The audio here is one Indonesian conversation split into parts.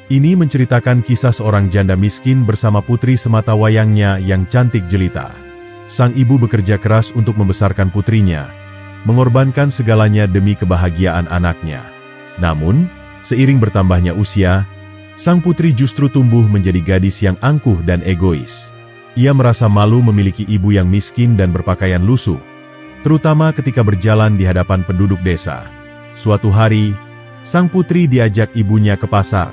Ini menceritakan kisah seorang janda miskin bersama putri sematawayangnya yang cantik jelita. Sang ibu bekerja keras untuk membesarkan putrinya, mengorbankan segalanya demi kebahagiaan anaknya. Namun, seiring bertambahnya usia, sang putri justru tumbuh menjadi gadis yang angkuh dan egois. Ia merasa malu memiliki ibu yang miskin dan berpakaian lusuh, terutama ketika berjalan di hadapan penduduk desa. Suatu hari, sang putri diajak ibunya ke pasar.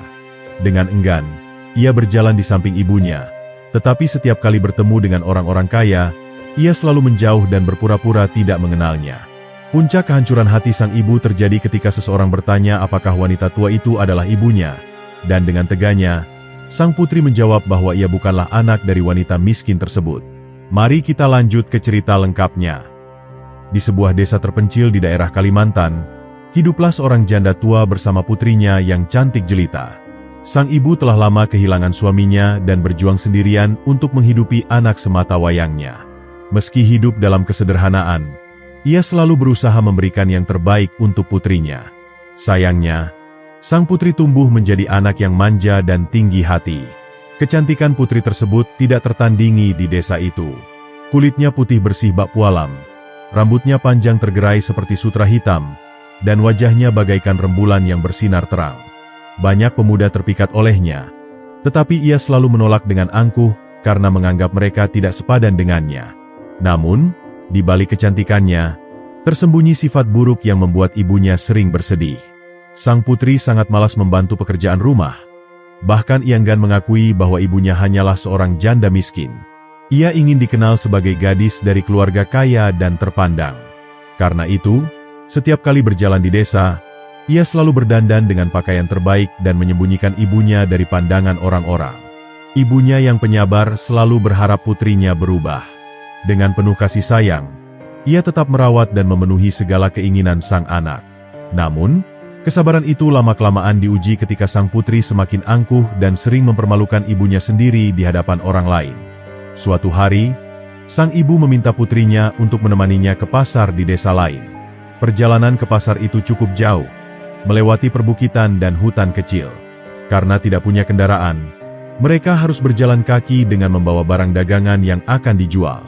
Dengan enggan, ia berjalan di samping ibunya, tetapi setiap kali bertemu dengan orang-orang kaya, ia selalu menjauh dan berpura-pura tidak mengenalnya. Puncak kehancuran hati sang ibu terjadi ketika seseorang bertanya apakah wanita tua itu adalah ibunya, dan dengan teganya, sang putri menjawab bahwa ia bukanlah anak dari wanita miskin tersebut. Mari kita lanjut ke cerita lengkapnya. Di sebuah desa terpencil di daerah Kalimantan, hiduplah seorang janda tua bersama putrinya yang cantik jelita. Sang ibu telah lama kehilangan suaminya dan berjuang sendirian untuk menghidupi anak sematawayangnya. Meski hidup dalam kesederhanaan, ia selalu berusaha memberikan yang terbaik untuk putrinya. Sayangnya, sang putri tumbuh menjadi anak yang manja dan tinggi hati. Kecantikan putri tersebut tidak tertandingi di desa itu. Kulitnya putih bersih bak pualam, rambutnya panjang tergerai seperti sutra hitam, dan wajahnya bagaikan rembulan yang bersinar terang. Banyak pemuda terpikat olehnya, tetapi ia selalu menolak dengan angkuh karena menganggap mereka tidak sepadan dengannya. Namun, di balik kecantikannya, tersembunyi sifat buruk yang membuat ibunya sering bersedih. Sang putri sangat malas membantu pekerjaan rumah. Bahkan ia enggan mengakui bahwa ibunya hanyalah seorang janda miskin. Ia ingin dikenal sebagai gadis dari keluarga kaya dan terpandang. Karena itu, setiap kali berjalan di desa, ia selalu berdandan dengan pakaian terbaik dan menyembunyikan ibunya dari pandangan orang-orang. Ibunya yang penyabar selalu berharap putrinya berubah. Dengan penuh kasih sayang, ia tetap merawat dan memenuhi segala keinginan sang anak. Namun, kesabaran itu lama-kelamaan diuji ketika sang putri semakin angkuh dan sering mempermalukan ibunya sendiri di hadapan orang lain. Suatu hari, sang ibu meminta putrinya untuk menemaninya ke pasar di desa lain. Perjalanan ke pasar itu cukup jauh, melewati perbukitan dan hutan kecil. Karena tidak punya kendaraan, mereka harus berjalan kaki dengan membawa barang dagangan yang akan dijual.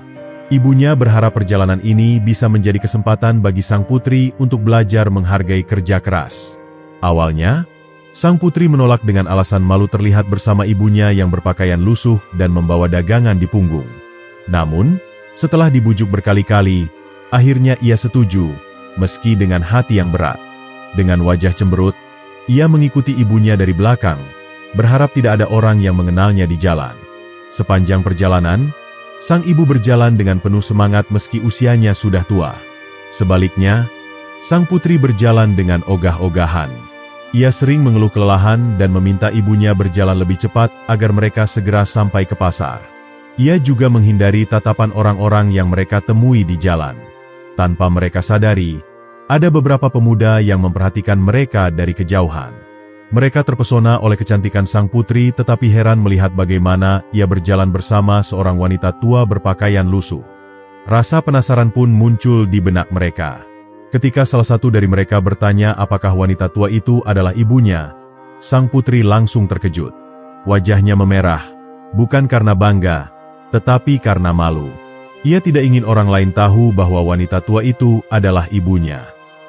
Ibunya berharap perjalanan ini bisa menjadi kesempatan bagi sang putri untuk belajar menghargai kerja keras. Awalnya, sang putri menolak dengan alasan malu terlihat bersama ibunya yang berpakaian lusuh dan membawa dagangan di punggung. Namun, setelah dibujuk berkali-kali, akhirnya ia setuju, meski dengan hati yang berat. Dengan wajah cemberut, ia mengikuti ibunya dari belakang, berharap tidak ada orang yang mengenalnya di jalan. Sepanjang perjalanan, sang ibu berjalan dengan penuh semangat meski usianya sudah tua. Sebaliknya, sang putri berjalan dengan ogah-ogahan. Ia sering mengeluh kelelahan dan meminta ibunya berjalan lebih cepat agar mereka segera sampai ke pasar. Ia juga menghindari tatapan orang-orang yang mereka temui di jalan. Tanpa mereka sadari, ada beberapa pemuda yang memperhatikan mereka dari kejauhan. Mereka terpesona oleh kecantikan sang putri tetapi heran melihat bagaimana ia berjalan bersama seorang wanita tua berpakaian lusuh. Rasa penasaran pun muncul di benak mereka. Ketika salah satu dari mereka bertanya apakah wanita tua itu adalah ibunya, sang putri langsung terkejut. Wajahnya memerah, bukan karena bangga, tetapi karena malu. Ia tidak ingin orang lain tahu bahwa wanita tua itu adalah ibunya.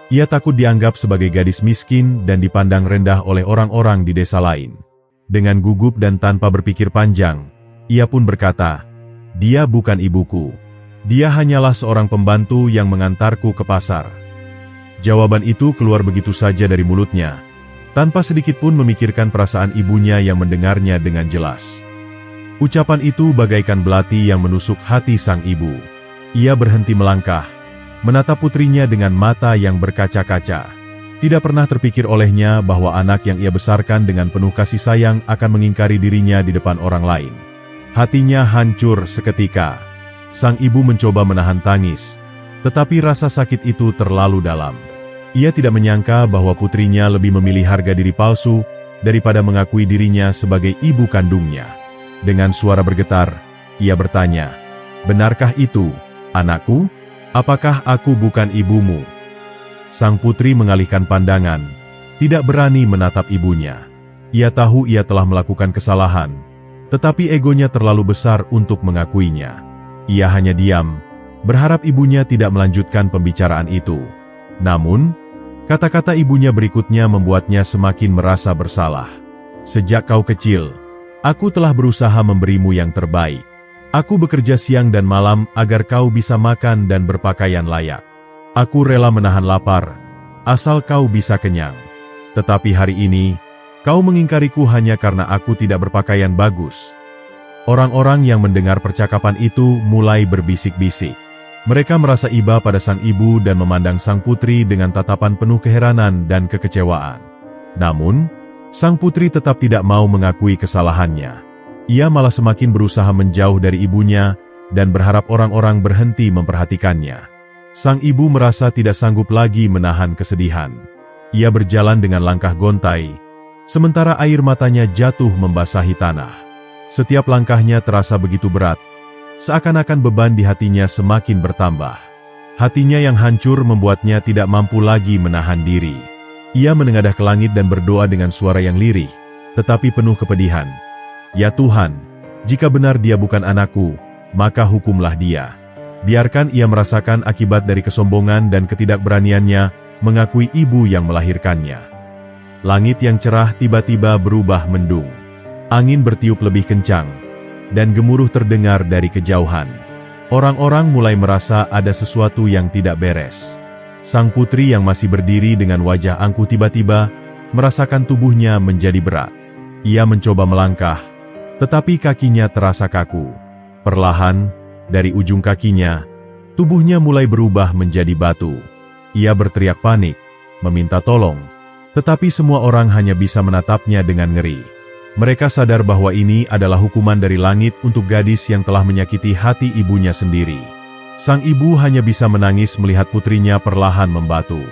Ia takut dianggap sebagai gadis miskin dan dipandang rendah oleh orang-orang di desa lain. Dengan gugup dan tanpa berpikir panjang, ia pun berkata, "Dia bukan ibuku. Dia hanyalah seorang pembantu yang mengantarku ke pasar." Jawaban itu keluar begitu saja dari mulutnya, tanpa sedikit pun memikirkan perasaan ibunya yang mendengarnya dengan jelas. Ucapan itu bagaikan belati yang menusuk hati sang ibu. Ia berhenti melangkah, menatap putrinya dengan mata yang berkaca-kaca. Tidak pernah terpikir olehnya bahwa anak yang ia besarkan dengan penuh kasih sayang akan mengingkari dirinya di depan orang lain. Hatinya hancur seketika. Sang ibu mencoba menahan tangis, tetapi rasa sakit itu terlalu dalam. Ia tidak menyangka bahwa putrinya lebih memilih harga diri palsu daripada mengakui dirinya sebagai ibu kandungnya. Dengan suara bergetar, ia bertanya, "Benarkah itu, anakku? Apakah aku bukan ibumu?" Sang putri mengalihkan pandangan, tidak berani menatap ibunya. Ia tahu ia telah melakukan kesalahan, tetapi egonya terlalu besar untuk mengakuinya. Ia hanya diam, berharap ibunya tidak melanjutkan pembicaraan itu. Namun, kata-kata ibunya berikutnya membuatnya semakin merasa bersalah. Sejak kau kecil, aku telah berusaha memberimu yang terbaik. Aku bekerja siang dan malam agar kau bisa makan dan berpakaian layak. Aku rela menahan lapar, asal kau bisa kenyang. Tetapi hari ini, kau mengingkariku hanya karena aku tidak berpakaian bagus. Orang-orang yang mendengar percakapan itu mulai berbisik-bisik. Mereka merasa iba pada sang ibu dan memandang sang putri dengan tatapan penuh keheranan dan kekecewaan. Namun, sang putri tetap tidak mau mengakui kesalahannya. Ia malah semakin berusaha menjauh dari ibunya dan berharap orang-orang berhenti memperhatikannya. Sang ibu merasa tidak sanggup lagi menahan kesedihan. Ia berjalan dengan langkah gontai, sementara air matanya jatuh membasahi tanah. Setiap langkahnya terasa begitu berat, seakan-akan beban di hatinya semakin bertambah. Hatinya yang hancur membuatnya tidak mampu lagi menahan diri. Ia menengadah ke langit dan berdoa dengan suara yang lirih, tetapi penuh kepedihan. Ya Tuhan, jika benar dia bukan anakku, maka hukumlah dia. Biarkan ia merasakan akibat dari kesombongan dan ketidakberaniannya mengakui ibu yang melahirkannya. Langit yang cerah tiba-tiba berubah mendung. Angin bertiup lebih kencang, dan gemuruh terdengar dari kejauhan. Orang-orang mulai merasa ada sesuatu yang tidak beres. Sang putri yang masih berdiri dengan wajah angkuh tiba-tiba merasakan tubuhnya menjadi berat. Ia mencoba melangkah, tetapi kakinya terasa kaku. Perlahan, dari ujung kakinya, tubuhnya mulai berubah menjadi batu. Ia berteriak panik, meminta tolong, tetapi semua orang hanya bisa menatapnya dengan ngeri. Mereka sadar bahwa ini adalah hukuman dari langit untuk gadis yang telah menyakiti hati ibunya sendiri. Sang ibu hanya bisa menangis melihat putrinya perlahan membatu.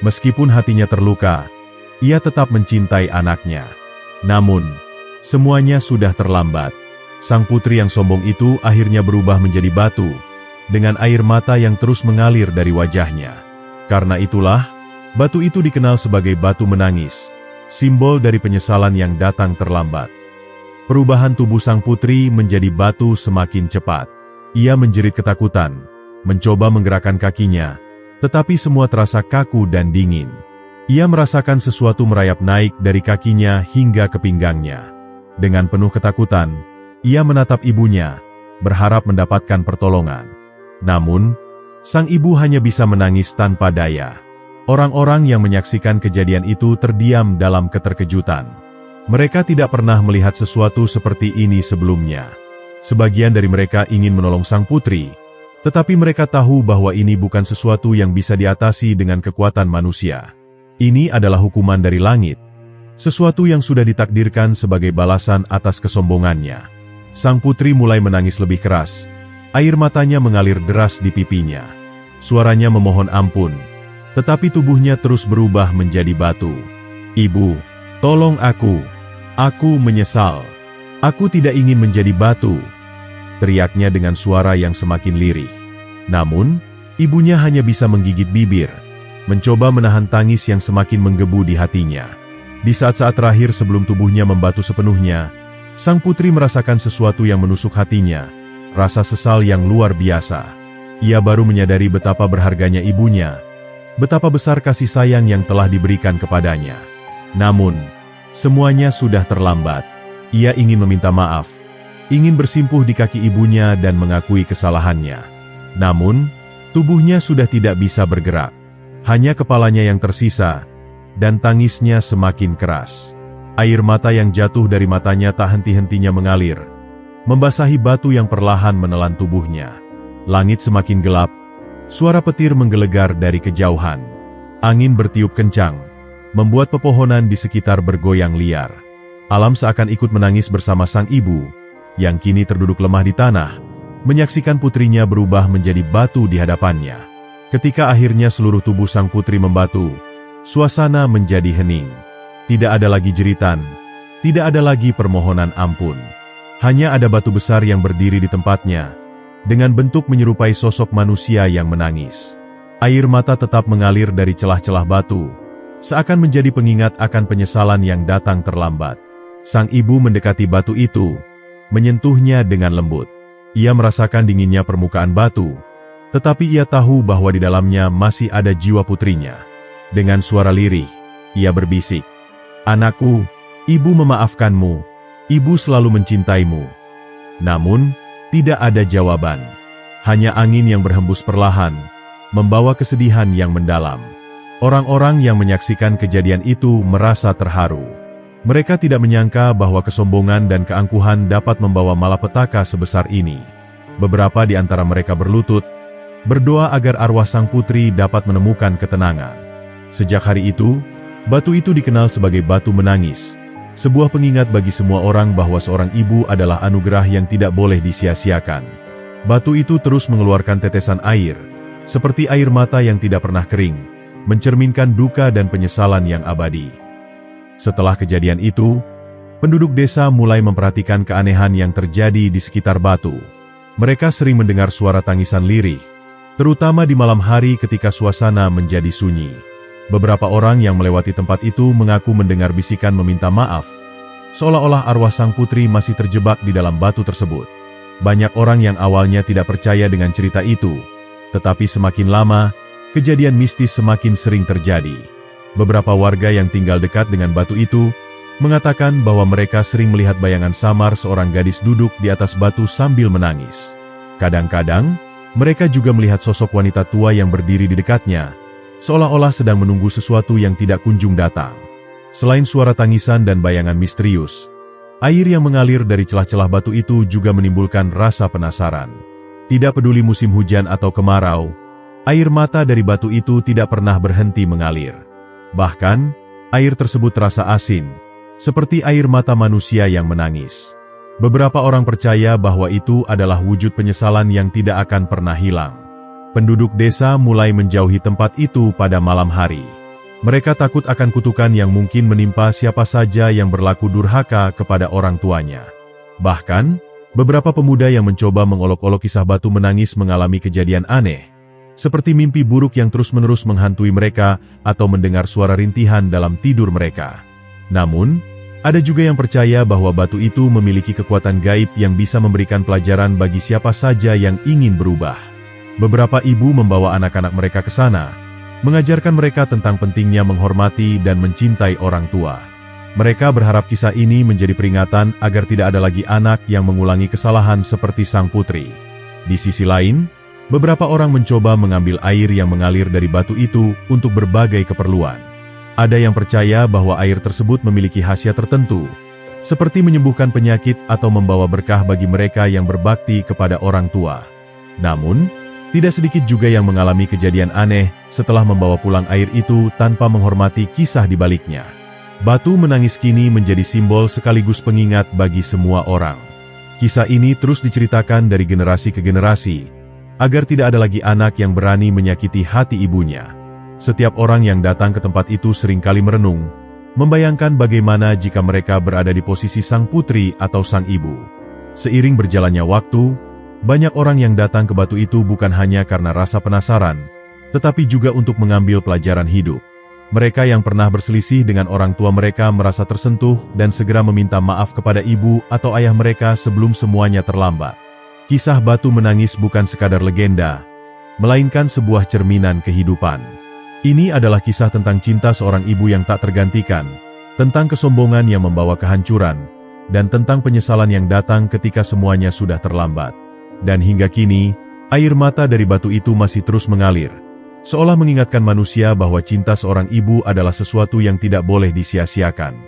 Meskipun hatinya terluka, ia tetap mencintai anaknya. Namun, semuanya sudah terlambat. Sang putri yang sombong itu akhirnya berubah menjadi batu, dengan air mata yang terus mengalir dari wajahnya. Karena itulah, batu itu dikenal sebagai batu menangis, simbol dari penyesalan yang datang terlambat. Perubahan tubuh sang putri menjadi batu semakin cepat. Ia menjerit ketakutan, mencoba menggerakkan kakinya, tetapi semua terasa kaku dan dingin. Ia merasakan sesuatu merayap naik dari kakinya hingga ke pinggangnya. Dengan penuh ketakutan, ia menatap ibunya, berharap mendapatkan pertolongan. Namun, sang ibu hanya bisa menangis tanpa daya. Orang-orang yang menyaksikan kejadian itu terdiam dalam keterkejutan. Mereka tidak pernah melihat sesuatu seperti ini sebelumnya. Sebagian dari mereka ingin menolong sang putri, tetapi mereka tahu bahwa ini bukan sesuatu yang bisa diatasi dengan kekuatan manusia. Ini adalah hukuman dari langit, sesuatu yang sudah ditakdirkan sebagai balasan atas kesombongannya. Sang putri mulai menangis lebih keras. Air matanya mengalir deras di pipinya. Suaranya memohon ampun, tetapi tubuhnya terus berubah menjadi batu. "Ibu, tolong aku. Aku menyesal. Aku tidak ingin menjadi batu," teriaknya dengan suara yang semakin lirih. Namun, ibunya hanya bisa menggigit bibir, mencoba menahan tangis yang semakin menggebu di hatinya. Di saat-saat terakhir sebelum tubuhnya membatu sepenuhnya, sang putri merasakan sesuatu yang menusuk hatinya, rasa sesal yang luar biasa. Ia baru menyadari betapa berharganya ibunya, betapa besar kasih sayang yang telah diberikan kepadanya. Namun, semuanya sudah terlambat. Ia ingin meminta maaf, ingin bersimpuh di kaki ibunya dan mengakui kesalahannya. Namun, tubuhnya sudah tidak bisa bergerak. Hanya kepalanya yang tersisa, dan tangisnya semakin keras. Air mata yang jatuh dari matanya tak henti-hentinya mengalir, membasahi batu yang perlahan menelan tubuhnya. Langit semakin gelap, suara petir menggelegar dari kejauhan. Angin bertiup kencang, membuat pepohonan di sekitar bergoyang liar. Alam seakan ikut menangis bersama sang ibu, yang kini terduduk lemah di tanah, menyaksikan putrinya berubah menjadi batu di hadapannya. Ketika akhirnya seluruh tubuh sang putri membatu, suasana menjadi hening. Tidak ada lagi jeritan, tidak ada lagi permohonan ampun. Hanya ada batu besar yang berdiri di tempatnya, dengan bentuk menyerupai sosok manusia yang menangis. Air mata tetap mengalir dari celah-celah batu, seakan menjadi pengingat akan penyesalan yang datang terlambat. Sang ibu mendekati batu itu, menyentuhnya dengan lembut. Ia merasakan dinginnya permukaan batu, tetapi ia tahu bahwa di dalamnya masih ada jiwa putrinya. Dengan suara lirih, ia berbisik, "Anakku, ibu memaafkanmu, ibu selalu mencintaimu." Namun, tidak ada jawaban. Hanya angin yang berhembus perlahan, membawa kesedihan yang mendalam. Orang-orang yang menyaksikan kejadian itu merasa terharu. Mereka tidak menyangka bahwa kesombongan dan keangkuhan dapat membawa malapetaka sebesar ini. Beberapa di antara mereka berlutut, berdoa agar arwah sang putri dapat menemukan ketenangan. Sejak hari itu, batu itu dikenal sebagai batu menangis, sebuah pengingat bagi semua orang bahwa seorang ibu adalah anugerah yang tidak boleh disia-siakan. Batu itu terus mengeluarkan tetesan air, seperti air mata yang tidak pernah kering, mencerminkan duka dan penyesalan yang abadi. Setelah kejadian itu, penduduk desa mulai memperhatikan keanehan yang terjadi di sekitar batu. Mereka sering mendengar suara tangisan lirih, terutama di malam hari ketika suasana menjadi sunyi. Beberapa orang yang melewati tempat itu mengaku mendengar bisikan meminta maaf, seolah-olah arwah sang putri masih terjebak di dalam batu tersebut. Banyak orang yang awalnya tidak percaya dengan cerita itu, tetapi semakin lama, kejadian mistis semakin sering terjadi. Beberapa warga yang tinggal dekat dengan batu itu mengatakan bahwa mereka sering melihat bayangan samar seorang gadis duduk di atas batu sambil menangis. Kadang-kadang, mereka juga melihat sosok wanita tua yang berdiri di dekatnya, seolah-olah sedang menunggu sesuatu yang tidak kunjung datang. Selain suara tangisan dan bayangan misterius, air yang mengalir dari celah-celah batu itu juga menimbulkan rasa penasaran. Tidak peduli musim hujan atau kemarau, air mata dari batu itu tidak pernah berhenti mengalir. Bahkan, air tersebut terasa asin, seperti air mata manusia yang menangis. Beberapa orang percaya bahwa itu adalah wujud penyesalan yang tidak akan pernah hilang. Penduduk desa mulai menjauhi tempat itu pada malam hari. Mereka takut akan kutukan yang mungkin menimpa siapa saja yang berlaku durhaka kepada orang tuanya. Bahkan, beberapa pemuda yang mencoba mengolok-olok kisah batu menangis mengalami kejadian aneh, seperti mimpi buruk yang terus-menerus menghantui mereka atau mendengar suara rintihan dalam tidur mereka. Namun, ada juga yang percaya bahwa batu itu memiliki kekuatan gaib yang bisa memberikan pelajaran bagi siapa saja yang ingin berubah. Beberapa ibu membawa anak-anak mereka ke sana, mengajarkan mereka tentang pentingnya menghormati dan mencintai orang tua. Mereka berharap kisah ini menjadi peringatan agar tidak ada lagi anak yang mengulangi kesalahan seperti sang putri. Di sisi lain, beberapa orang mencoba mengambil air yang mengalir dari batu itu untuk berbagai keperluan. Ada yang percaya bahwa air tersebut memiliki khasiat tertentu, seperti menyembuhkan penyakit atau membawa berkah bagi mereka yang berbakti kepada orang tua. Namun, tidak sedikit juga yang mengalami kejadian aneh setelah membawa pulang air itu tanpa menghormati kisah di baliknya. Batu menangis kini menjadi simbol sekaligus pengingat bagi semua orang. Kisah ini terus diceritakan dari generasi ke generasi, agar tidak ada lagi anak yang berani menyakiti hati ibunya. Setiap orang yang datang ke tempat itu seringkali merenung, membayangkan bagaimana jika mereka berada di posisi sang putri atau sang ibu. Seiring berjalannya waktu, banyak orang yang datang ke batu itu bukan hanya karena rasa penasaran, tetapi juga untuk mengambil pelajaran hidup. Mereka yang pernah berselisih dengan orang tua mereka merasa tersentuh dan segera meminta maaf kepada ibu atau ayah mereka sebelum semuanya terlambat. Kisah batu menangis bukan sekadar legenda, melainkan sebuah cerminan kehidupan. Ini adalah kisah tentang cinta seorang ibu yang tak tergantikan, tentang kesombongan yang membawa kehancuran, dan tentang penyesalan yang datang ketika semuanya sudah terlambat. Dan hingga kini, air mata dari batu itu masih terus mengalir, seolah mengingatkan manusia bahwa cinta seorang ibu adalah sesuatu yang tidak boleh disia-siakan.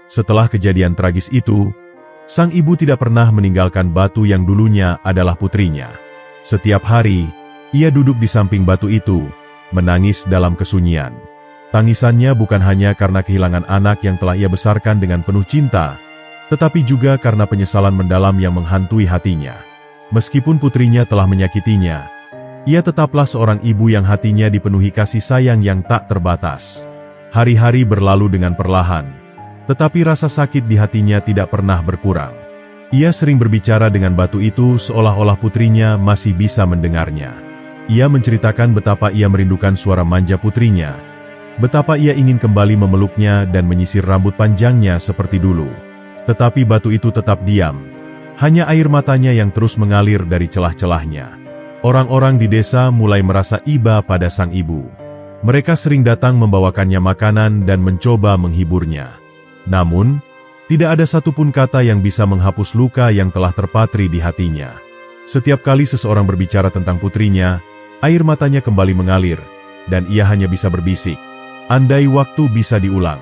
Setelah kejadian tragis itu, sang ibu tidak pernah meninggalkan batu yang dulunya adalah putrinya. Setiap hari, ia duduk di samping batu itu, menangis dalam kesunyian. Tangisannya bukan hanya karena kehilangan anak yang telah ia besarkan dengan penuh cinta, tetapi juga karena penyesalan mendalam yang menghantui hatinya. Meskipun putrinya telah menyakitinya, ia tetaplah seorang ibu yang hatinya dipenuhi kasih sayang yang tak terbatas. Hari-hari berlalu dengan perlahan, tetapi rasa sakit di hatinya tidak pernah berkurang. Ia sering berbicara dengan batu itu seolah-olah putrinya masih bisa mendengarnya. Ia menceritakan betapa ia merindukan suara manja putrinya, betapa ia ingin kembali memeluknya dan menyisir rambut panjangnya seperti dulu. Tetapi batu itu tetap diam. Hanya air matanya yang terus mengalir dari celah-celahnya. Orang-orang di desa mulai merasa iba pada sang ibu. Mereka sering datang membawakannya makanan dan mencoba menghiburnya. Namun, tidak ada satupun kata yang bisa menghapus luka yang telah terpatri di hatinya. Setiap kali seseorang berbicara tentang putrinya, air matanya kembali mengalir, dan ia hanya bisa berbisik, andai waktu bisa diulang.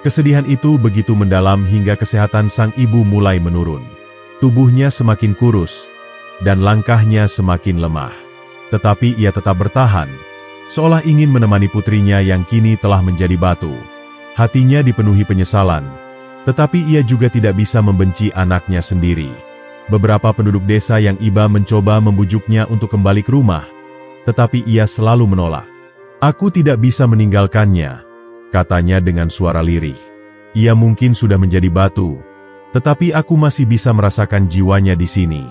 Kesedihan itu begitu mendalam hingga kesehatan sang ibu mulai menurun. Tubuhnya semakin kurus, dan langkahnya semakin lemah. Tetapi ia tetap bertahan, seolah ingin menemani putrinya yang kini telah menjadi batu. Hatinya dipenuhi penyesalan, tetapi ia juga tidak bisa membenci anaknya sendiri. Beberapa penduduk desa yang iba mencoba membujuknya untuk kembali ke rumah, tetapi ia selalu menolak. "Aku tidak bisa meninggalkannya," katanya dengan suara lirih. "Ia mungkin sudah menjadi batu, tetapi aku masih bisa merasakan jiwanya di sini.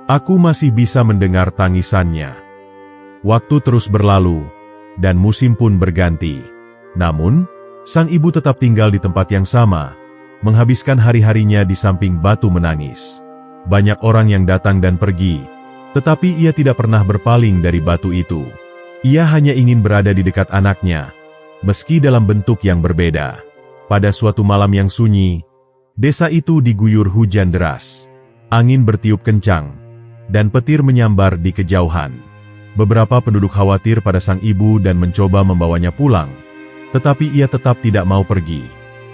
Aku masih bisa mendengar tangisannya." Waktu terus berlalu, dan musim pun berganti. Namun, sang ibu tetap tinggal di tempat yang sama, menghabiskan hari-harinya di samping batu menangis. Banyak orang yang datang dan pergi, tetapi ia tidak pernah berpaling dari batu itu. Ia hanya ingin berada di dekat anaknya, meski dalam bentuk yang berbeda. Pada suatu malam yang sunyi, desa itu diguyur hujan deras. Angin bertiup kencang, dan petir menyambar di kejauhan. Beberapa penduduk khawatir pada sang ibu dan mencoba membawanya pulang, tetapi ia tetap tidak mau pergi.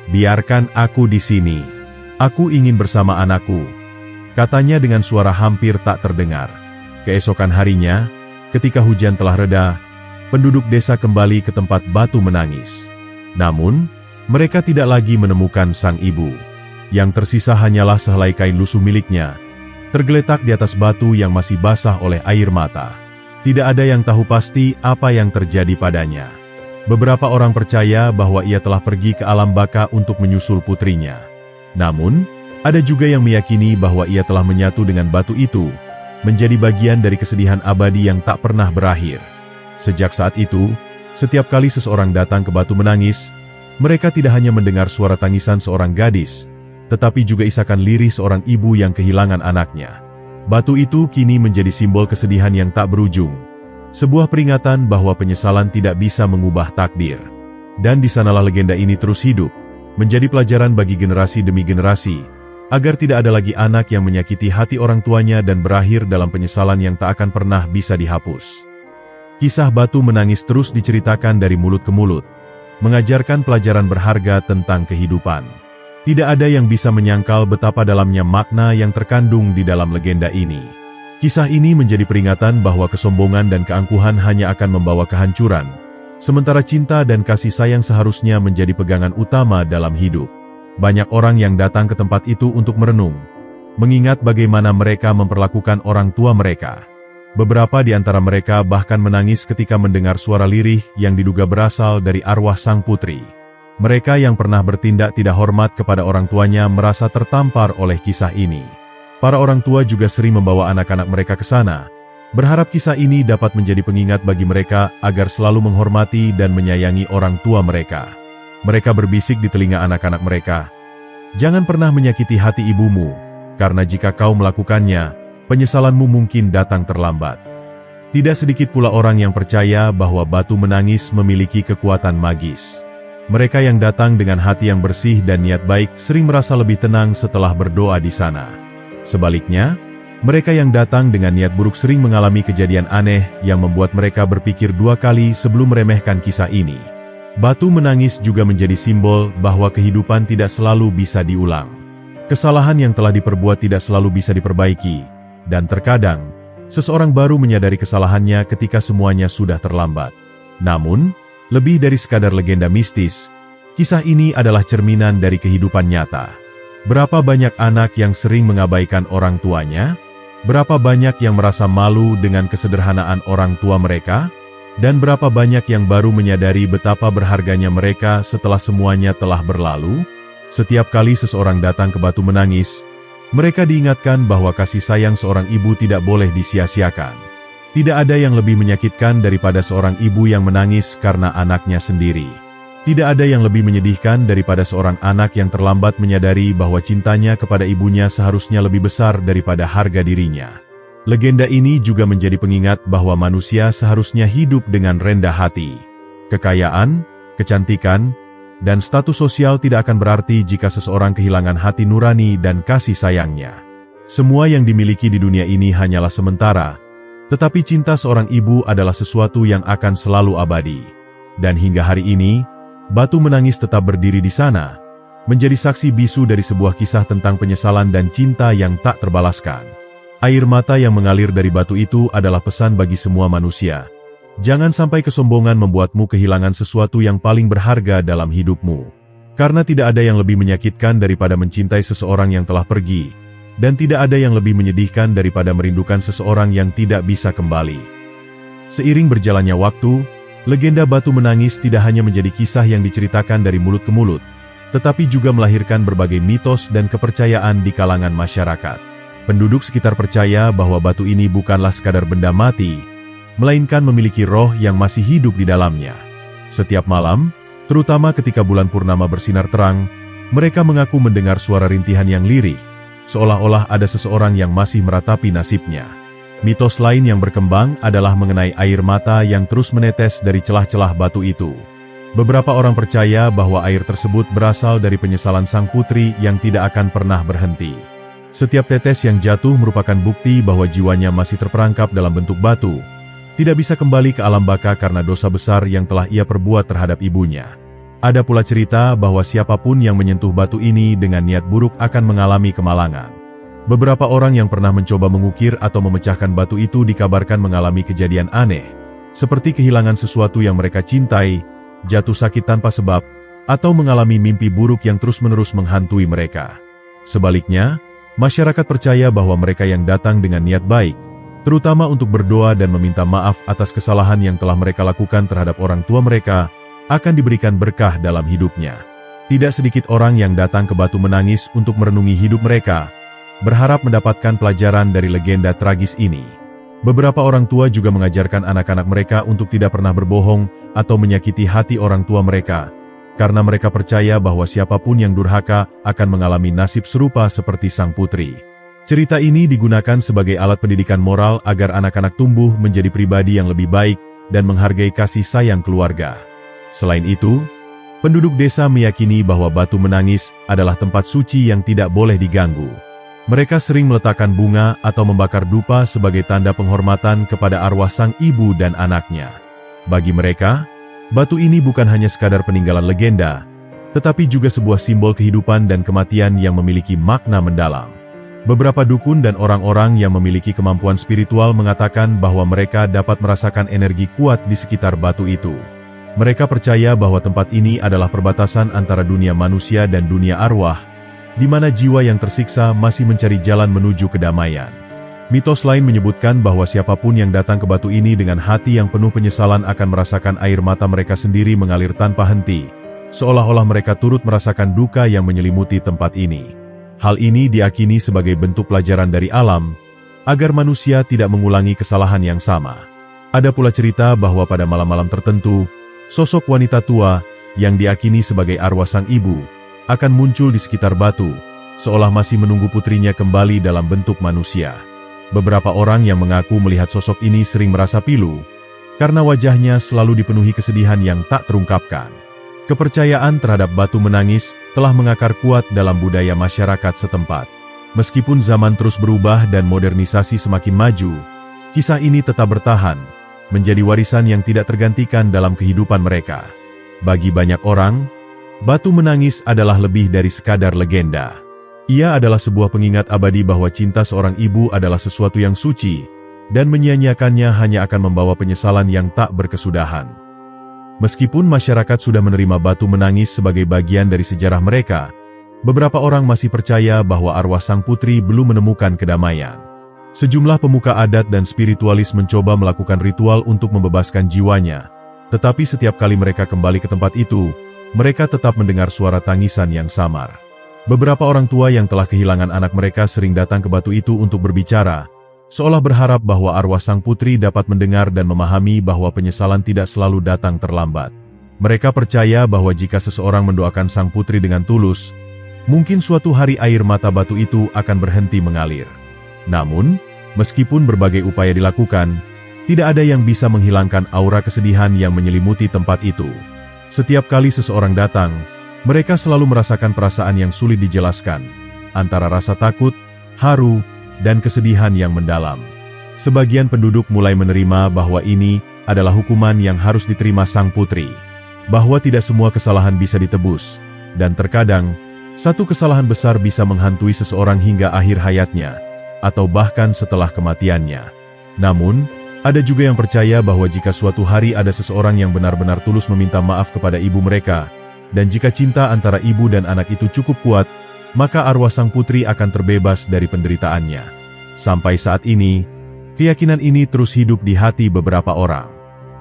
"Biarkan aku di sini. Aku ingin bersama anakku," katanya dengan suara hampir tak terdengar. Keesokan harinya, ketika hujan telah reda, penduduk desa kembali ke tempat batu menangis. Namun, mereka tidak lagi menemukan sang ibu. Yang tersisa hanyalah sehelai kain lusuh miliknya, tergeletak di atas batu yang masih basah oleh air mata. Tidak ada yang tahu pasti apa yang terjadi padanya. Beberapa orang percaya bahwa ia telah pergi ke alam baka untuk menyusul putrinya. Namun, ada juga yang meyakini bahwa ia telah menyatu dengan batu itu, menjadi bagian dari kesedihan abadi yang tak pernah berakhir. Sejak saat itu, setiap kali seseorang datang ke batu menangis, mereka tidak hanya mendengar suara tangisan seorang gadis, tetapi juga isakan lirih seorang ibu yang kehilangan anaknya. Batu itu kini menjadi simbol kesedihan yang tak berujung, sebuah peringatan bahwa penyesalan tidak bisa mengubah takdir. Dan di sanalah legenda ini terus hidup, menjadi pelajaran bagi generasi demi generasi, agar tidak ada lagi anak yang menyakiti hati orang tuanya dan berakhir dalam penyesalan yang tak akan pernah bisa dihapus. Kisah batu menangis terus diceritakan dari mulut ke mulut, mengajarkan pelajaran berharga tentang kehidupan. Tidak ada yang bisa menyangkal betapa dalamnya makna yang terkandung di dalam legenda ini. Kisah ini menjadi peringatan bahwa kesombongan dan keangkuhan hanya akan membawa kehancuran, sementara cinta dan kasih sayang seharusnya menjadi pegangan utama dalam hidup. Banyak orang yang datang ke tempat itu untuk merenung, mengingat bagaimana mereka memperlakukan orang tua mereka. Beberapa di antara mereka bahkan menangis ketika mendengar suara lirih yang diduga berasal dari arwah sang putri. Mereka yang pernah bertindak tidak hormat kepada orang tuanya merasa tertampar oleh kisah ini. Para orang tua juga sering membawa anak-anak mereka ke sana, berharap kisah ini dapat menjadi pengingat bagi mereka agar selalu menghormati dan menyayangi orang tua mereka. Mereka berbisik di telinga anak-anak mereka, "Jangan pernah menyakiti hati ibumu, karena jika kau melakukannya, penyesalanmu mungkin datang terlambat." Tidak sedikit pula orang yang percaya bahwa batu menangis memiliki kekuatan magis. Mereka yang datang dengan hati yang bersih dan niat baik sering merasa lebih tenang setelah berdoa di sana. Sebaliknya, mereka yang datang dengan niat buruk sering mengalami kejadian aneh yang membuat mereka berpikir dua kali sebelum meremehkan kisah ini. Batu menangis juga menjadi simbol bahwa kehidupan tidak selalu bisa diulang. Kesalahan yang telah diperbuat tidak selalu bisa diperbaiki, dan terkadang, seseorang baru menyadari kesalahannya ketika semuanya sudah terlambat. Namun, lebih dari sekadar legenda mistis, kisah ini adalah cerminan dari kehidupan nyata. Berapa banyak anak yang sering mengabaikan orang tuanya? Berapa banyak yang merasa malu dengan kesederhanaan orang tua mereka? Dan berapa banyak yang baru menyadari betapa berharganya mereka setelah semuanya telah berlalu? Setiap kali seseorang datang ke batu menangis, mereka diingatkan bahwa kasih sayang seorang ibu tidak boleh disia-siakan. Tidak ada yang lebih menyakitkan daripada seorang ibu yang menangis karena anaknya sendiri. Tidak ada yang lebih menyedihkan daripada seorang anak yang terlambat menyadari bahwa cintanya kepada ibunya seharusnya lebih besar daripada harga dirinya. Legenda ini juga menjadi pengingat bahwa manusia seharusnya hidup dengan rendah hati. Kekayaan, kecantikan, dan status sosial tidak akan berarti jika seseorang kehilangan hati nurani dan kasih sayangnya. Semua yang dimiliki di dunia ini hanyalah sementara, tetapi cinta seorang ibu adalah sesuatu yang akan selalu abadi. Dan hingga hari ini, batu menangis tetap berdiri di sana, menjadi saksi bisu dari sebuah kisah tentang penyesalan dan cinta yang tak terbalaskan. Air mata yang mengalir dari batu itu adalah pesan bagi semua manusia. Jangan sampai kesombongan membuatmu kehilangan sesuatu yang paling berharga dalam hidupmu. Karena tidak ada yang lebih menyakitkan daripada mencintai seseorang yang telah pergi, dan tidak ada yang lebih menyedihkan daripada merindukan seseorang yang tidak bisa kembali. Seiring berjalannya waktu, legenda batu menangis tidak hanya menjadi kisah yang diceritakan dari mulut ke mulut, tetapi juga melahirkan berbagai mitos dan kepercayaan di kalangan masyarakat. Penduduk sekitar percaya bahwa batu ini bukanlah sekadar benda mati, melainkan memiliki roh yang masih hidup di dalamnya. Setiap malam, terutama ketika bulan purnama bersinar terang, mereka mengaku mendengar suara rintihan yang lirih, seolah-olah ada seseorang yang masih meratapi nasibnya. Mitos lain yang berkembang adalah mengenai air mata yang terus menetes dari celah-celah batu itu. Beberapa orang percaya bahwa air tersebut berasal dari penyesalan sang putri yang tidak akan pernah berhenti. Setiap tetes yang jatuh merupakan bukti bahwa jiwanya masih terperangkap dalam bentuk batu, tidak bisa kembali ke alam baka karena dosa besar yang telah ia perbuat terhadap ibunya. Ada pula cerita bahwa siapapun yang menyentuh batu ini dengan niat buruk akan mengalami kemalangan. Beberapa orang yang pernah mencoba mengukir atau memecahkan batu itu dikabarkan mengalami kejadian aneh, seperti kehilangan sesuatu yang mereka cintai, jatuh sakit tanpa sebab, atau mengalami mimpi buruk yang terus-menerus menghantui mereka. Sebaliknya, masyarakat percaya bahwa mereka yang datang dengan niat baik, terutama untuk berdoa dan meminta maaf atas kesalahan yang telah mereka lakukan terhadap orang tua mereka, akan diberikan berkah dalam hidupnya. Tidak sedikit orang yang datang ke batu menangis untuk merenungi hidup mereka, berharap mendapatkan pelajaran dari legenda tragis ini. Beberapa orang tua juga mengajarkan anak-anak mereka untuk tidak pernah berbohong atau menyakiti hati orang tua mereka, karena mereka percaya bahwa siapapun yang durhaka akan mengalami nasib serupa seperti sang putri. Cerita ini digunakan sebagai alat pendidikan moral agar anak-anak tumbuh menjadi pribadi yang lebih baik dan menghargai kasih sayang keluarga. Selain itu, penduduk desa meyakini bahwa batu menangis adalah tempat suci yang tidak boleh diganggu. Mereka sering meletakkan bunga atau membakar dupa sebagai tanda penghormatan kepada arwah sang ibu dan anaknya. Bagi mereka, batu ini bukan hanya sekadar peninggalan legenda, tetapi juga sebuah simbol kehidupan dan kematian yang memiliki makna mendalam. Beberapa dukun dan orang-orang yang memiliki kemampuan spiritual mengatakan bahwa mereka dapat merasakan energi kuat di sekitar batu itu. Mereka percaya bahwa tempat ini adalah perbatasan antara dunia manusia dan dunia arwah, di mana jiwa yang tersiksa masih mencari jalan menuju kedamaian. Mitos lain menyebutkan bahwa siapapun yang datang ke batu ini dengan hati yang penuh penyesalan akan merasakan air mata mereka sendiri mengalir tanpa henti, seolah-olah mereka turut merasakan duka yang menyelimuti tempat ini. Hal ini diakini sebagai bentuk pelajaran dari alam, agar manusia tidak mengulangi kesalahan yang sama. Ada pula cerita bahwa pada malam-malam tertentu, sosok wanita tua, yang diakini sebagai arwah sang ibu, akan muncul di sekitar batu, seolah masih menunggu putrinya kembali dalam bentuk manusia. Beberapa orang yang mengaku melihat sosok ini sering merasa pilu, karena wajahnya selalu dipenuhi kesedihan yang tak terungkapkan. Kepercayaan terhadap batu menangis telah mengakar kuat dalam budaya masyarakat setempat. Meskipun zaman terus berubah dan modernisasi semakin maju, kisah ini tetap bertahan, menjadi warisan yang tidak tergantikan dalam kehidupan mereka. Bagi banyak orang, batu menangis adalah lebih dari sekadar legenda. Ia adalah sebuah pengingat abadi bahwa cinta seorang ibu adalah sesuatu yang suci, dan menyia-nyiakannya hanya akan membawa penyesalan yang tak berkesudahan. Meskipun masyarakat sudah menerima batu menangis sebagai bagian dari sejarah mereka, beberapa orang masih percaya bahwa arwah sang putri belum menemukan kedamaian. Sejumlah pemuka adat dan spiritualis mencoba melakukan ritual untuk membebaskan jiwanya, tetapi setiap kali mereka kembali ke tempat itu, mereka tetap mendengar suara tangisan yang samar. Beberapa orang tua yang telah kehilangan anak mereka sering datang ke batu itu untuk berbicara, seolah berharap bahwa arwah sang putri dapat mendengar dan memahami bahwa penyesalan tidak selalu datang terlambat. Mereka percaya bahwa jika seseorang mendoakan sang putri dengan tulus, mungkin suatu hari air mata batu itu akan berhenti mengalir. Namun, meskipun berbagai upaya dilakukan, tidak ada yang bisa menghilangkan aura kesedihan yang menyelimuti tempat itu. Setiap kali seseorang datang, mereka selalu merasakan perasaan yang sulit dijelaskan, antara rasa takut, haru, dan kesedihan yang mendalam. Sebagian penduduk mulai menerima bahwa ini adalah hukuman yang harus diterima sang putri, bahwa tidak semua kesalahan bisa ditebus, dan terkadang, satu kesalahan besar bisa menghantui seseorang hingga akhir hayatnya, atau bahkan setelah kematiannya. Namun, ada juga yang percaya bahwa jika suatu hari ada seseorang yang benar-benar tulus meminta maaf kepada ibu mereka, dan jika cinta antara ibu dan anak itu cukup kuat, maka arwah sang putri akan terbebas dari penderitaannya. Sampai saat ini, keyakinan ini terus hidup di hati beberapa orang.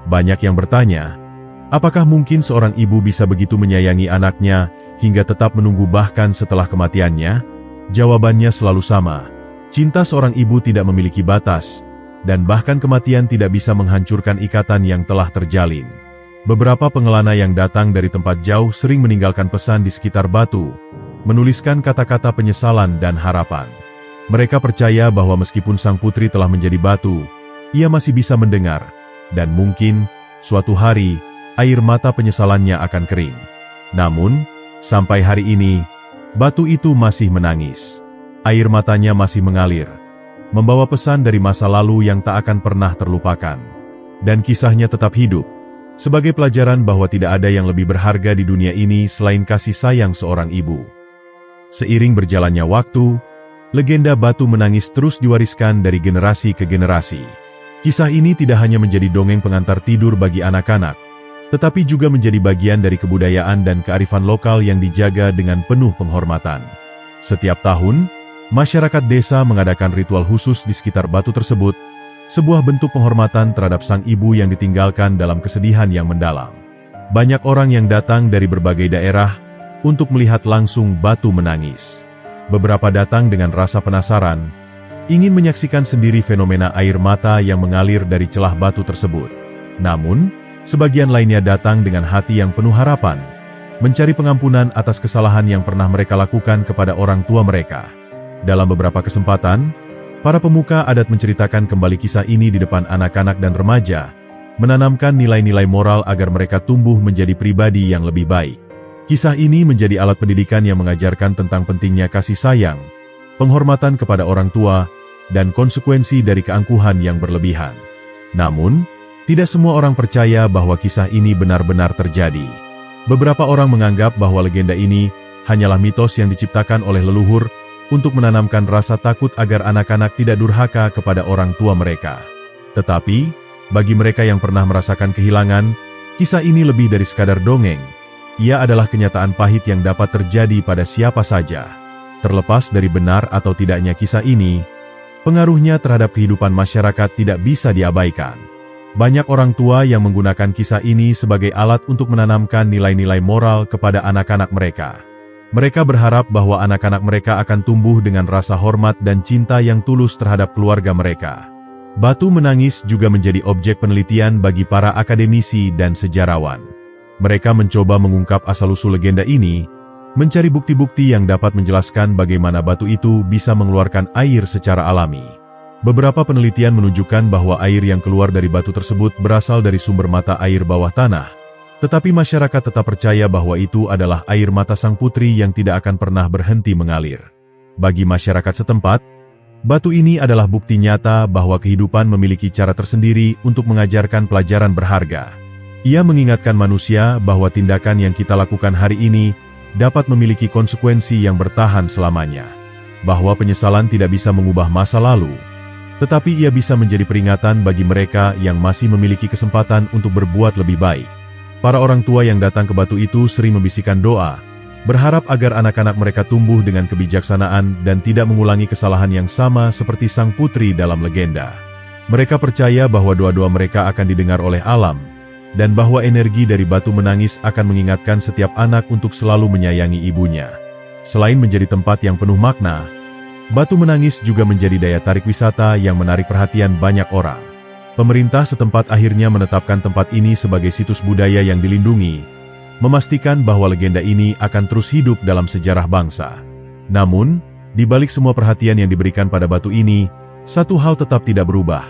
Banyak yang bertanya, apakah mungkin seorang ibu bisa begitu menyayangi anaknya hingga tetap menunggu bahkan setelah kematiannya? Jawabannya selalu sama. Cinta seorang ibu tidak memiliki batas, dan bahkan kematian tidak bisa menghancurkan ikatan yang telah terjalin. Beberapa pengelana yang datang dari tempat jauh sering meninggalkan pesan di sekitar batu, menuliskan kata-kata penyesalan dan harapan. Mereka percaya bahwa meskipun sang putri telah menjadi batu, ia masih bisa mendengar, dan mungkin suatu hari air mata penyesalannya akan kering. Namun, sampai hari ini, batu itu masih menangis. Air matanya masih mengalir, membawa pesan dari masa lalu yang tak akan pernah terlupakan. Dan kisahnya tetap hidup, sebagai pelajaran bahwa tidak ada yang lebih berharga di dunia ini selain kasih sayang seorang ibu. Seiring berjalannya waktu, legenda batu menangis terus diwariskan dari generasi ke generasi. Kisah ini tidak hanya menjadi dongeng pengantar tidur bagi anak-anak, tetapi juga menjadi bagian dari kebudayaan dan kearifan lokal yang dijaga dengan penuh penghormatan. Setiap tahun, masyarakat desa mengadakan ritual khusus di sekitar batu tersebut, sebuah bentuk penghormatan terhadap sang ibu yang ditinggalkan dalam kesedihan yang mendalam. Banyak orang yang datang dari berbagai daerah untuk melihat langsung batu menangis. Beberapa datang dengan rasa penasaran, ingin menyaksikan sendiri fenomena air mata yang mengalir dari celah batu tersebut. Namun, sebagian lainnya datang dengan hati yang penuh harapan, mencari pengampunan atas kesalahan yang pernah mereka lakukan kepada orang tua mereka. Dalam beberapa kesempatan, para pemuka adat menceritakan kembali kisah ini di depan anak-anak dan remaja, menanamkan nilai-nilai moral agar mereka tumbuh menjadi pribadi yang lebih baik. Kisah ini menjadi alat pendidikan yang mengajarkan tentang pentingnya kasih sayang, penghormatan kepada orang tua, dan konsekuensi dari keangkuhan yang berlebihan. Namun, tidak semua orang percaya bahwa kisah ini benar-benar terjadi. Beberapa orang menganggap bahwa legenda ini hanyalah mitos yang diciptakan oleh leluhur untuk menanamkan rasa takut agar anak-anak tidak durhaka kepada orang tua mereka. Tetapi, bagi mereka yang pernah merasakan kehilangan, kisah ini lebih dari sekadar dongeng. Ia adalah kenyataan pahit yang dapat terjadi pada siapa saja. Terlepas dari benar atau tidaknya kisah ini, pengaruhnya terhadap kehidupan masyarakat tidak bisa diabaikan. Banyak orang tua yang menggunakan kisah ini sebagai alat untuk menanamkan nilai-nilai moral kepada anak-anak mereka. Mereka berharap bahwa anak-anak mereka akan tumbuh dengan rasa hormat dan cinta yang tulus terhadap keluarga mereka. Batu menangis juga menjadi objek penelitian bagi para akademisi dan sejarawan. Mereka mencoba mengungkap asal-usul legenda ini, mencari bukti-bukti yang dapat menjelaskan bagaimana batu itu bisa mengeluarkan air secara alami. Beberapa penelitian menunjukkan bahwa air yang keluar dari batu tersebut berasal dari sumber mata air bawah tanah, tetapi masyarakat tetap percaya bahwa itu adalah air mata sang putri yang tidak akan pernah berhenti mengalir. Bagi masyarakat setempat, batu ini adalah bukti nyata bahwa kehidupan memiliki cara tersendiri untuk mengajarkan pelajaran berharga. Ia mengingatkan manusia bahwa tindakan yang kita lakukan hari ini dapat memiliki konsekuensi yang bertahan selamanya. Bahwa penyesalan tidak bisa mengubah masa lalu, tetapi ia bisa menjadi peringatan bagi mereka yang masih memiliki kesempatan untuk berbuat lebih baik. Para orang tua yang datang ke batu itu sering membisikkan doa, berharap agar anak-anak mereka tumbuh dengan kebijaksanaan dan tidak mengulangi kesalahan yang sama seperti sang putri dalam legenda. Mereka percaya bahwa doa-doa mereka akan didengar oleh alam, dan bahwa energi dari batu menangis akan mengingatkan setiap anak untuk selalu menyayangi ibunya. Selain menjadi tempat yang penuh makna, batu menangis juga menjadi daya tarik wisata yang menarik perhatian banyak orang. Pemerintah setempat akhirnya menetapkan tempat ini sebagai situs budaya yang dilindungi, memastikan bahwa legenda ini akan terus hidup dalam sejarah bangsa. Namun, di balik semua perhatian yang diberikan pada batu ini, satu hal tetap tidak berubah.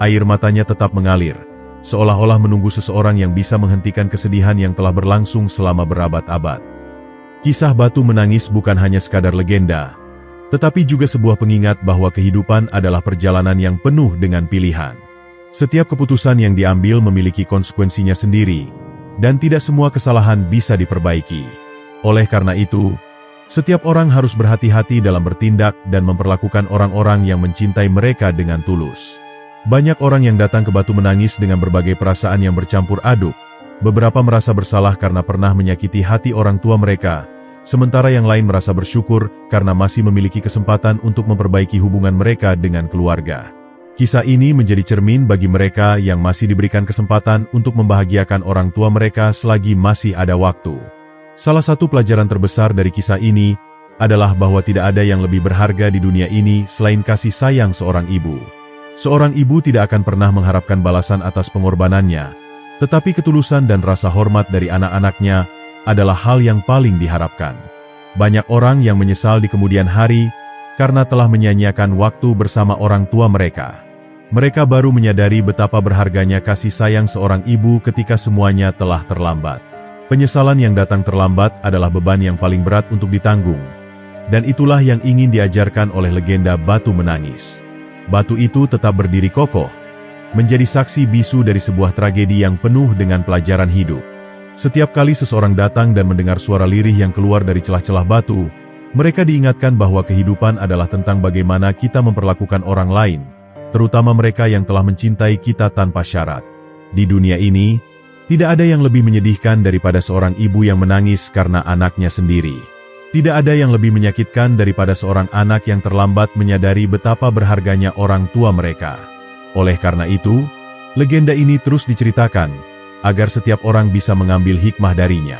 Air matanya tetap mengalir, seolah-olah menunggu seseorang yang bisa menghentikan kesedihan yang telah berlangsung selama berabad-abad. Kisah batu menangis bukan hanya sekadar legenda, tetapi juga sebuah pengingat bahwa kehidupan adalah perjalanan yang penuh dengan pilihan. Setiap keputusan yang diambil memiliki konsekuensinya sendiri, dan tidak semua kesalahan bisa diperbaiki. Oleh karena itu, setiap orang harus berhati-hati dalam bertindak dan memperlakukan orang-orang yang mencintai mereka dengan tulus. Banyak orang yang datang ke batu menangis dengan berbagai perasaan yang bercampur aduk. Beberapa merasa bersalah karena pernah menyakiti hati orang tua mereka, sementara yang lain merasa bersyukur karena masih memiliki kesempatan untuk memperbaiki hubungan mereka dengan keluarga. Kisah ini menjadi cermin bagi mereka yang masih diberikan kesempatan untuk membahagiakan orang tua mereka selagi masih ada waktu. Salah satu pelajaran terbesar dari kisah ini adalah bahwa tidak ada yang lebih berharga di dunia ini selain kasih sayang seorang ibu. Seorang ibu tidak akan pernah mengharapkan balasan atas pengorbanannya, tetapi ketulusan dan rasa hormat dari anak-anaknya adalah hal yang paling diharapkan. Banyak orang yang menyesal di kemudian hari karena telah menyia-nyiakan waktu bersama orang tua mereka. Mereka baru menyadari betapa berharganya kasih sayang seorang ibu ketika semuanya telah terlambat. Penyesalan yang datang terlambat adalah beban yang paling berat untuk ditanggung. Dan itulah yang ingin diajarkan oleh legenda batu menangis. Batu itu tetap berdiri kokoh, menjadi saksi bisu dari sebuah tragedi yang penuh dengan pelajaran hidup. Setiap kali seseorang datang dan mendengar suara lirih yang keluar dari celah-celah batu, mereka diingatkan bahwa kehidupan adalah tentang bagaimana kita memperlakukan orang lain, terutama mereka yang telah mencintai kita tanpa syarat. Di dunia ini, tidak ada yang lebih menyedihkan daripada seorang ibu yang menangis karena anaknya sendiri. Tidak ada yang lebih menyakitkan daripada seorang anak yang terlambat menyadari betapa berharganya orang tua mereka. Oleh karena itu, legenda ini terus diceritakan, agar setiap orang bisa mengambil hikmah darinya.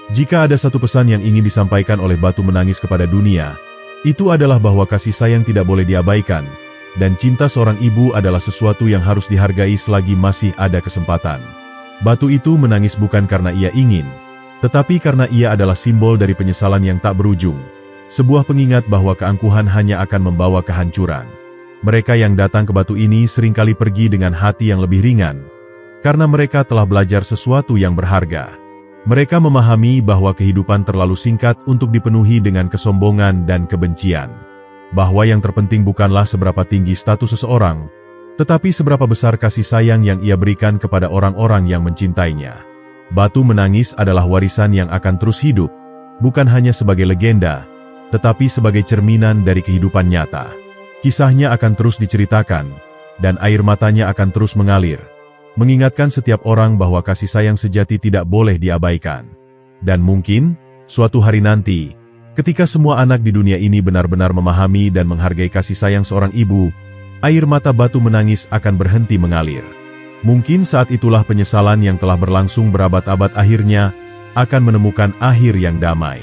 Jika ada satu pesan yang ingin disampaikan oleh batu menangis kepada dunia, itu adalah bahwa kasih sayang tidak boleh diabaikan, dan cinta seorang ibu adalah sesuatu yang harus dihargai selagi masih ada kesempatan. Batu itu menangis bukan karena ia ingin, tetapi karena ia adalah simbol dari penyesalan yang tak berujung. Sebuah pengingat bahwa keangkuhan hanya akan membawa kehancuran. Mereka yang datang ke batu ini seringkali pergi dengan hati yang lebih ringan, karena mereka telah belajar sesuatu yang berharga. Mereka memahami bahwa kehidupan terlalu singkat untuk dipenuhi dengan kesombongan dan kebencian. Bahwa yang terpenting bukanlah seberapa tinggi status seseorang, tetapi seberapa besar kasih sayang yang ia berikan kepada orang-orang yang mencintainya. Batu menangis adalah warisan yang akan terus hidup, bukan hanya sebagai legenda, tetapi sebagai cerminan dari kehidupan nyata. Kisahnya akan terus diceritakan, dan air matanya akan terus mengalir, mengingatkan setiap orang bahwa kasih sayang sejati tidak boleh diabaikan. Dan mungkin, suatu hari nanti, ketika semua anak di dunia ini benar-benar memahami dan menghargai kasih sayang seorang ibu, air mata batu menangis akan berhenti mengalir. Mungkin saat itulah penyesalan yang telah berlangsung berabad-abad akhirnya akan menemukan akhir yang damai.